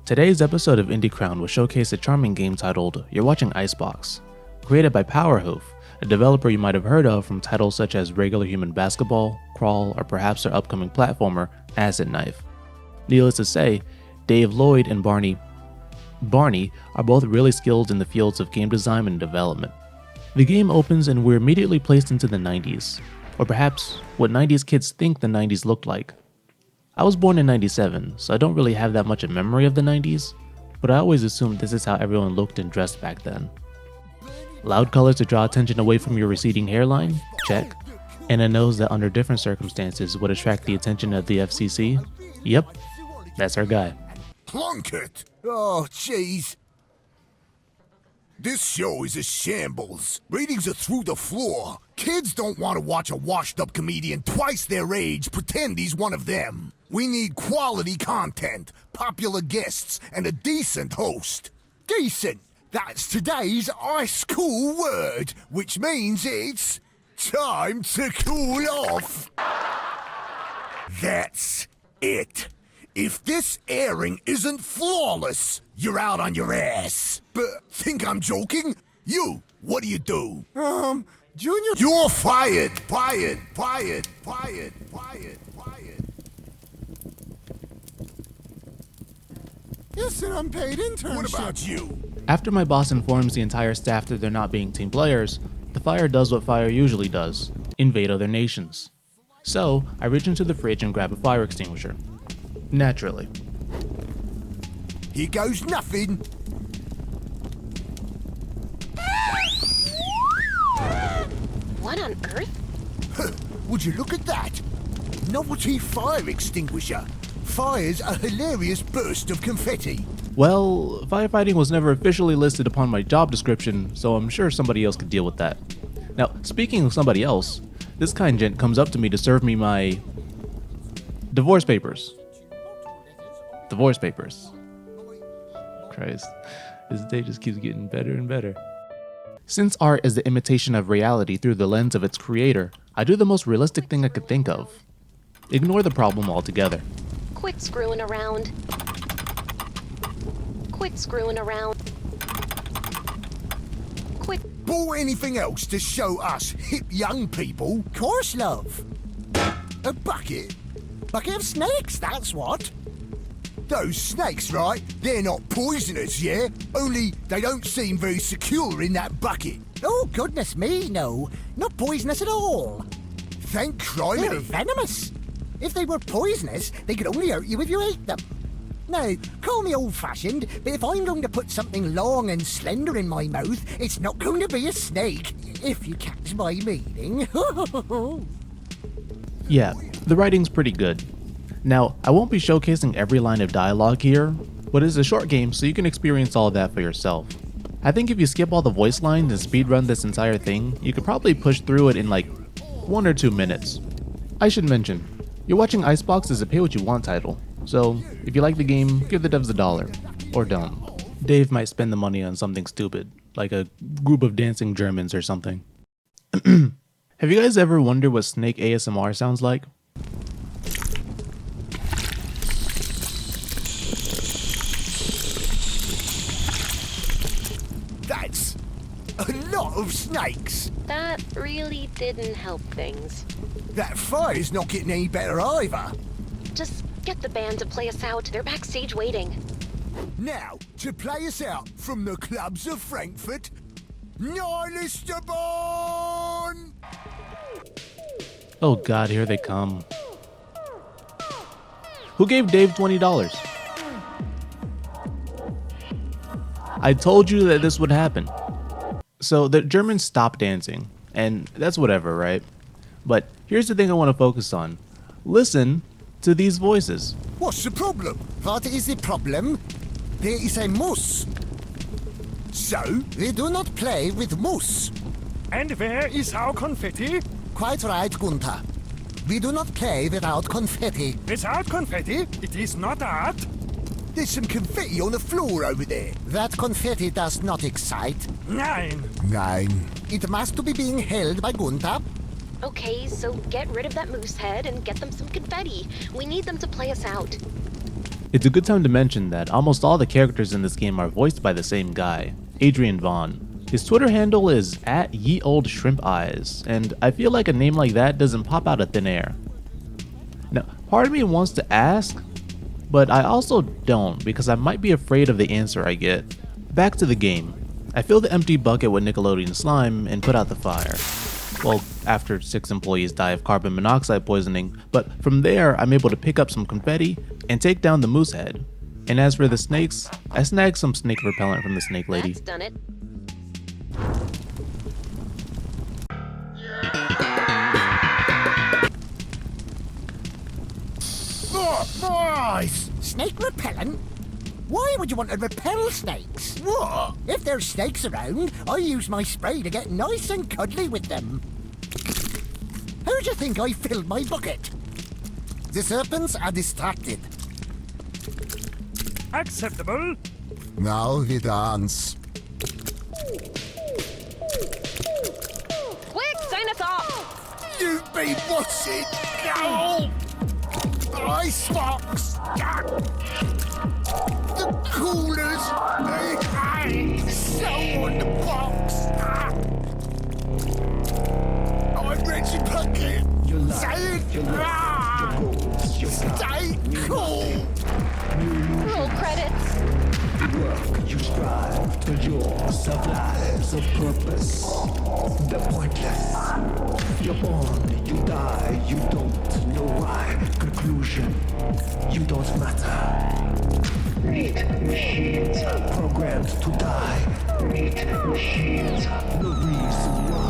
Today's episode of Indie Crown will showcase a charming game titled You're Watching ICEBOX, created by Powerhoof, a developer you might have heard of from titles such as Regular Human Basketball, Crawl, or perhaps their upcoming platformer, Acid Knife. Needless to say, Dave Lloyd and Barney are both really skilled in the fields of game design and development. The game opens and we're immediately placed into the 90s, or perhaps what 90s kids think the 90s looked like. I was born in 97, so I don't really have that much a memory of the 90s, but I always assumed this is how everyone looked and dressed back then. Loud colors to draw attention away from your receding hairline? Check. And a nose that under different circumstances would attract the attention of the FCC? Yep, that's our guy. Plunkett! Oh, jeez. This show is a shambles. Ratings are through the floor. Kids don't want to watch a washed-up comedian twice their age pretend he's one of them. We need quality content, popular guests, and a decent host. Decent! That's today's ice cool word, which means it's time to cool off. That's it. If this airing isn't flawless, you're out on your ass. But think I'm joking? You, what do you do? Junior... You're fired! Fired! Fired! Fired! Fired! Fired! Yes, an unpaid internship. What about you? After my boss informs the entire staff that they're not being team players, the fire does what fire usually does, invade other nations. So, I reach into the fridge and grab a fire extinguisher. Naturally. Here goes nothing. What on earth? Would you look at that? Novelty fire extinguisher. Fires a hilarious burst of confetti. Well, firefighting was never officially listed upon my job description, so I'm sure somebody else could deal with that. Now, speaking of somebody else, this kind gent comes up to me to serve me my divorce papers. Divorce papers. Christ, this day just keeps getting better and better. Since art is the imitation of reality through the lens of its creator, I do the most realistic thing I could think of. Ignore the problem altogether. Quit screwing around. Quit screwing around. Quit. Bought anything else to show us hip young people? Course, love. A bucket? Bucket of snakes, that's what. Those snakes, right? They're not poisonous, yeah? Only they don't seem very secure in that bucket. Oh, goodness me, no. Not poisonous at all. Thank They're criminy. venomous. If they were poisonous, they could only hurt you if you ate them. Now, call me old-fashioned, but if I'm going to put something long and slender in my mouth, it's not going to be a snake, if you catch my meaning. Yeah, the writing's pretty good. Now, I won't be showcasing every line of dialogue here, but it's a short game so you can experience all of that for yourself. I think if you skip all the voice lines and speedrun this entire thing, you could probably push through it in like 1 or 2 minutes. I should mention, You're Watching ICEBOX is a pay-what-you-want title, so if you like the game, give the devs $1, or don't. Dave might spend the money on something stupid, like a group of dancing Germans or something. Have you guys ever wondered what snake ASMR sounds like? That's a lot of snakes. That really didn't help things. That fire's not getting any better either. Just get the band to play us out. They're backstage waiting. Now, to play us out from the clubs of Frankfurt, Nihilisterborn! Oh god, here they come. Who gave Dave $20? I told you that this would happen. So the Germans stopped dancing, and that's whatever, right? But here's the thing I want to focus on. Listen to these voices. What's the problem? What is the problem? There is a moose. So, We do not play with moose. And where is our confetti? Quite right, Gunther. We do not play without confetti. Without confetti, it is not art. there's some confetti on the floor over there. That confetti does not excite. Nein. Nine. It must be being held by Gunther. Okay, so get rid of that moose head and get them some confetti. We need them to play us out. It's a good time to mention that almost all the characters in this game are voiced by the same guy, Adrian Vaughn. His Twitter handle is @YeOldShrimpEyes, and I feel like a name like that doesn't pop out of thin air. Now, part of me wants to ask, but I also don't because I might be afraid of the answer I get. Back to the game. I fill the empty bucket with Nickelodeon slime and put out the fire. Well, after 6 employees die of carbon monoxide poisoning, but from there I'm able to pick up some confetti and take down the moose head. And as for the snakes, I snagged some snake repellent from the snake lady. That's done it. Boys! Snake repellent? Why would you want to repel snakes? What? If there's snakes around, I use my spray to get nice and cuddly with them. How do you think I filled my bucket? The serpents are distracted. Acceptable. Now we dance. Quick, sign us off! You've been watching now! ICEBOX! The coolers! So on the box! I'm Reggie Plunkett! Stay cool! Roll credits. Work, you strive to yours of lives of purpose. The pointless. You're born, you die, you don't know why. Conclusion, you don't matter. Meet machines. Programmed to die. Meet machines. The reason why.